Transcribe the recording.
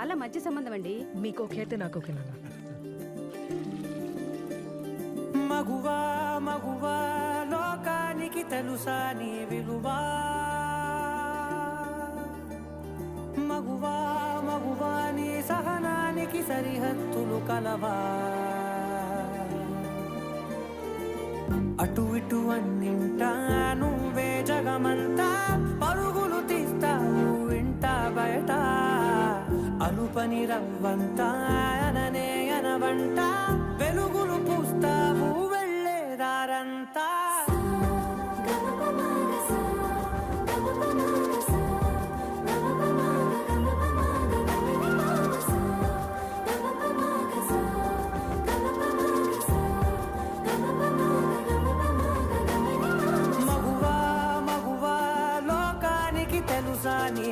చాలా మంచి సంబంధం అండి. మీకు ఓకే అయితే నాకు ఓకే నాన్న. మగువా మగువా లోకానికి తెలుసా నీ విలువా, మగువా మగువా నీ సహనానికి సరిహద్దులు కలవా, అటు ఇటు అన్నింటా నువ్వే జగమంతా, పరుగులు తీస్తావు ఇంట బయట, అలుపని రవ్వంతా అననే అనవంట, వెలుగులు పూస్తావు వెళ్ళేదారంతా. మగువా మగువా లోకానికి తెలుసా నీ